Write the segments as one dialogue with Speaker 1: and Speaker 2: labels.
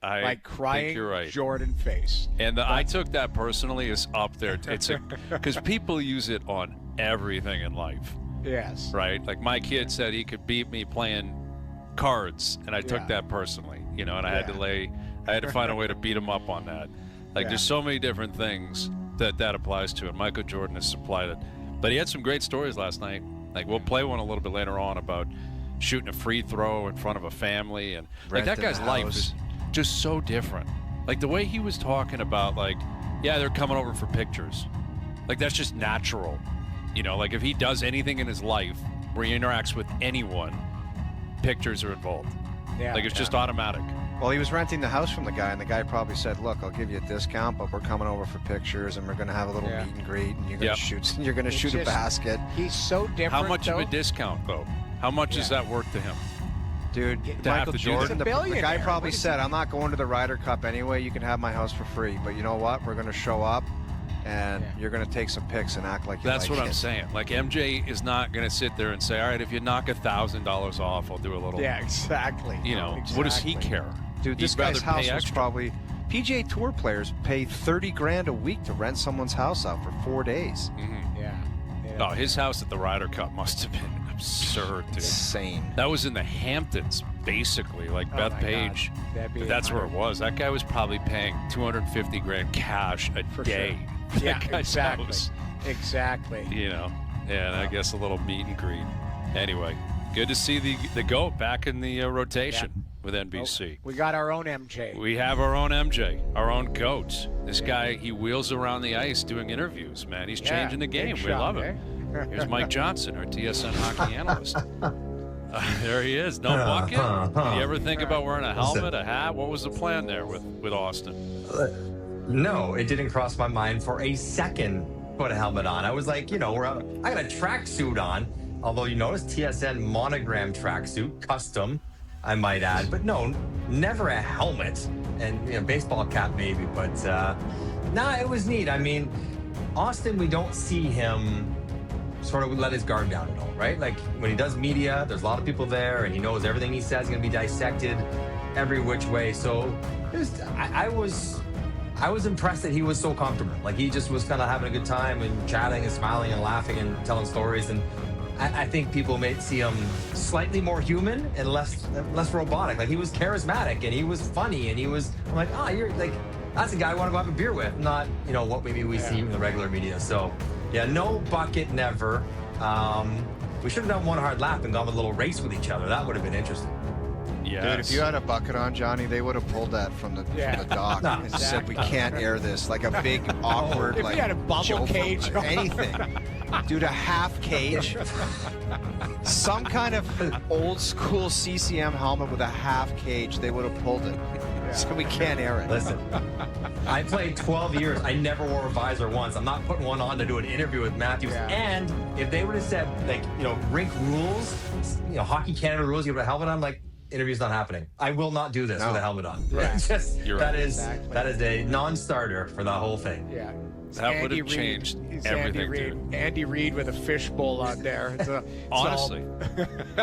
Speaker 1: like crying
Speaker 2: think you're right.
Speaker 1: Jordan face.
Speaker 2: And I took that personally as up there. It's because people use it on everything in life.
Speaker 1: Yes.
Speaker 2: Right? Like my kid said he could beat me playing cards, and I took that personally, and I had to find a way to beat him up on that. Like there's so many different things that applies to, and Michael Jordan has supplied it. But he had some great stories last night. Like we'll play one a little bit later on about shooting a free throw in front of a family, and like that guy's life is just so different. Like the way he was talking about, like, yeah, they're coming over for pictures. Like that's just natural. Like if he does anything in his life where he interacts with anyone, pictures are involved. Yeah, like it's just automatic.
Speaker 3: Well, he was renting the house from the guy, and the guy probably said, "Look, I'll give you a discount, but we're coming over for pictures, and we're going to have a little meet and greet, and you're going to shoot. You're going to shoot a basket."
Speaker 1: He's so different.
Speaker 2: How much of a discount, though? How much is that worth to him?
Speaker 3: Dude, Michael Jordan, the guy probably said, "I'm not going to the Ryder Cup anyway. You can have my house for free, but you know what? We're going to show up, and you're going to take some pics and act like you
Speaker 2: That's
Speaker 3: like
Speaker 2: what I'm saying. Like MJ is not going to sit there and say, "All right, if you knock $1,000 off, I'll do a little."
Speaker 1: Yeah, exactly.
Speaker 2: What does he care?
Speaker 3: Dude, this guy's house was probably PGA Tour players pay $30,000 a week to rent someone's house out for 4 days.
Speaker 2: Mm-hmm.
Speaker 1: Yeah.
Speaker 2: Oh, his house at the Ryder Cup must have been absurd, dude.
Speaker 3: Insane.
Speaker 2: That was in the Hamptons, basically. Like Beth Page. That's where it was. That guy was probably paying $250,000 cash a day.
Speaker 1: Sure. Yeah, exactly.
Speaker 2: House.
Speaker 1: Exactly.
Speaker 2: And I guess a little meet and greet. Anyway, good to see the GOAT back in the rotation with NBC.
Speaker 1: We got our own MJ.
Speaker 2: We have our own MJ, our own GOAT. This guy, he wheels around the ice doing interviews, man. He's changing the game. We love him. Here's Mike Johnson, our TSN hockey analyst. There he is. No bucket? Did you ever think about wearing a helmet, a hat? What was the plan there with Austin?
Speaker 4: No, it didn't cross my mind for a second. Put a helmet on. I was like, I got a tracksuit on. Although you notice TSN monogram tracksuit, custom, I might add. But no, never a helmet. And baseball cap maybe. But it was neat. I mean, Austin, we don't see him sort of let his guard down at all, right? Like when he does media, there's a lot of people there, and he knows everything he says is going to be dissected every which way. So I was impressed that he was so comfortable. Like he just was kind of having a good time and chatting and smiling and laughing and telling stories. And I think people may see him slightly more human and less robotic. Like he was charismatic and he was funny and I'm like, you're like, that's a guy I want to go have a beer with, not, what maybe we see in the regular media. So yeah, no bucket, never. We should have done one hard lap and gone with a little race with each other. That would have been interesting.
Speaker 2: Yes.
Speaker 3: Dude, if you had a bucket on, Johnny, they would have pulled that from the dock and said, "We can't air this." Like a big, awkward,
Speaker 1: if you had a bubble cage,
Speaker 3: anything. Dude, a half cage, some kind of old school CCM helmet with a half cage, they would have pulled it. So we can't air it.
Speaker 4: Listen, I played 12 years. I never wore a visor once. I'm not putting one on to do an interview with Matthews. And if they would have said, like, rink rules, Hockey Canada rules, you have a helmet on, like, interview's not happening. I will not do this with a helmet on.
Speaker 1: Yeah.
Speaker 4: That is a non-starter for the whole thing.
Speaker 1: Yeah.
Speaker 2: That would have changed everything, dude.
Speaker 1: Andy Reid with a fishbowl on there.
Speaker 2: Honestly,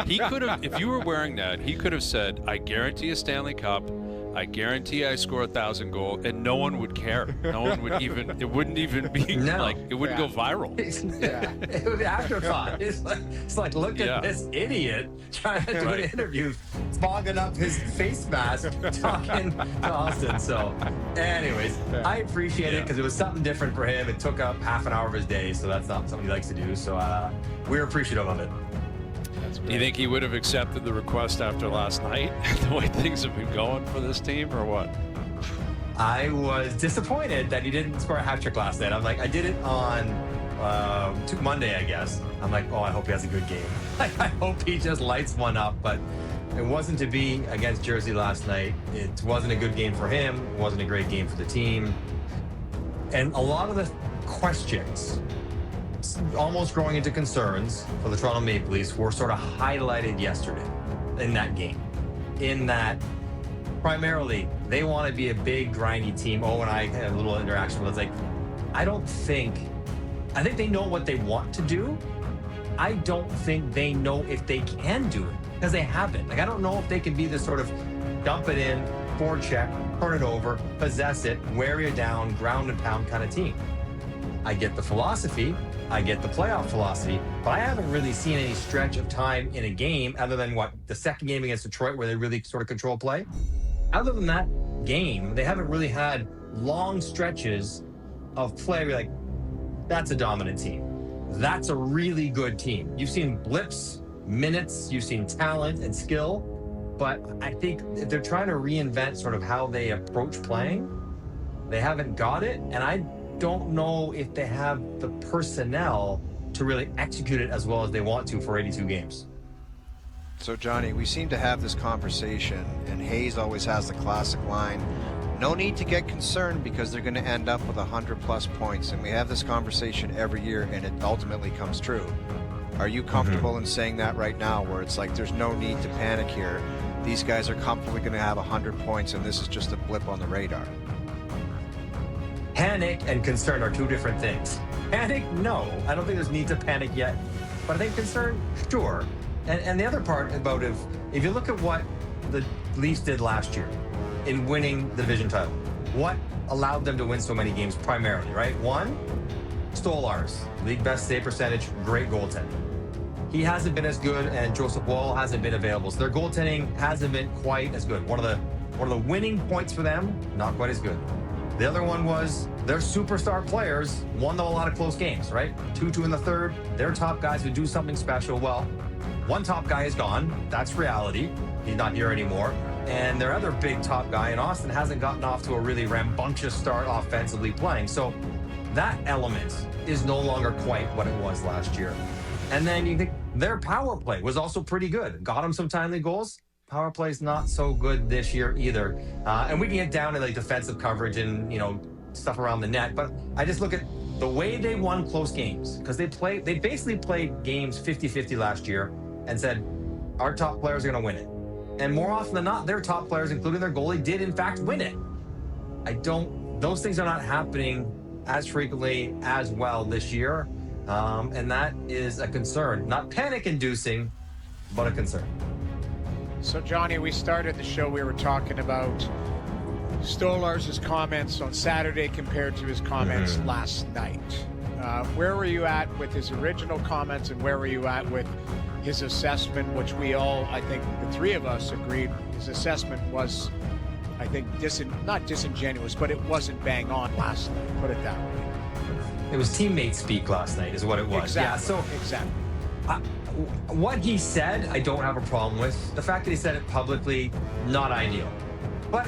Speaker 2: he could have, if you were wearing that, he could have said, "I guarantee a Stanley Cup. I guarantee I score 1,000 goals," and no one would care. No one would even. It wouldn't even be like it wouldn't go viral.
Speaker 4: It would be afterthought. It's like look at this idiot trying to do an interview, fogging up his face mask, talking to Austin. So, anyways, I appreciate it because it was something different for him. It took up half an hour of his day, so that's not something he likes to do. So we're appreciative of it.
Speaker 2: Do you think he would have accepted the request after last night, the way things have been going for this team, or what?
Speaker 4: I was disappointed that he didn't score a hat trick last night. I'm like, I did it on Monday, I guess. I'm like, I hope he has a good game. I hope he just lights one up, but it wasn't to be against Jersey last night. It wasn't a good game for him. It wasn't a great game for the team. And a lot of the questions, almost growing into concerns for the Toronto Maple Leafs, were sort of highlighted yesterday in that game. In that, primarily, they want to be a big, grindy team. And I had a little interaction with it. It's like, I think they know what they want to do. I don't think they know if they can do it because they haven't. Like, I don't know if they can be this sort of dump it in, forecheck, turn it over, possess it, wear you down, ground and pound kind of team. I get the philosophy, I get the playoff philosophy, but I haven't really seen any stretch of time in a game other than the second game against Detroit where they really sort of control play. Other than that game, they haven't really had long stretches of play where you're like, that's a dominant team. That's a really good team. You've seen blips, minutes, you've seen talent and skill, but I think if they're trying to reinvent sort of how they approach playing, they haven't got it, and I don't know if they have the personnel to really execute it as well as they want to for 82 games.
Speaker 3: So, Johnny, we seem to have this conversation, and Hayes always has the classic line, no need to get concerned because they're going to end up with 100-plus points. And we have this conversation every year, and it ultimately comes true. Are you comfortable in saying that right now, where it's like there's no need to panic here? These guys are comfortably going to have 100 points, and this is just a blip on the radar.
Speaker 4: Panic and concern are two different things. Panic, no. I don't think there's need to panic yet. But I think concern, sure. And the other part about if you look at what the Leafs did last year in winning the division title, what allowed them to win so many games primarily, right? One, Stolarz, league best save percentage, great goaltending. He hasn't been as good, and Joseph Woll hasn't been available. So their goaltending hasn't been quite as good. One of the winning points for them, not quite as good. The other one was their superstar players won them a lot of close games, right? 2-2 in the third. Their top guys would do something special. Well, one top guy is gone. That's reality. He's not here anymore. And their other big top guy in Austin hasn't gotten off to a really rambunctious start offensively playing. So that element is no longer quite what it was last year. And then you think their power play was also pretty good. Got them some timely goals. Power play's not so good this year either. And we can get down to like defensive coverage and, stuff around the net. But I just look at the way they won close games, because they basically played games 50-50 last year and said, our top players are going to win it. And more often than not, their top players, including their goalie, did in fact win it. Those things are not happening as frequently as well this year. And that is a concern. Not panic-inducing, but a concern.
Speaker 1: So, Johnny, we started the show, we were talking about Stolarz' comments on Saturday compared to his comments last night. Where were you at with his original comments, and where were you at with his assessment, which we all, I think the three of us agreed his assessment was, I think, not disingenuous, but it wasn't bang on last night, put it that way.
Speaker 4: It was teammate speak last night is what it was.
Speaker 1: Exactly.
Speaker 4: Yeah, so
Speaker 1: exactly.
Speaker 4: What he said, I don't have a problem with. The fact that he said it publicly, not ideal. But,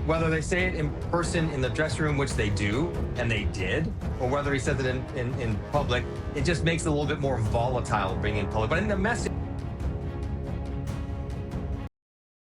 Speaker 4: whether they say it in person in the dressing room, which they do, and they did, or whether he said it in public, it just makes it a little bit more volatile being in public. But in the message,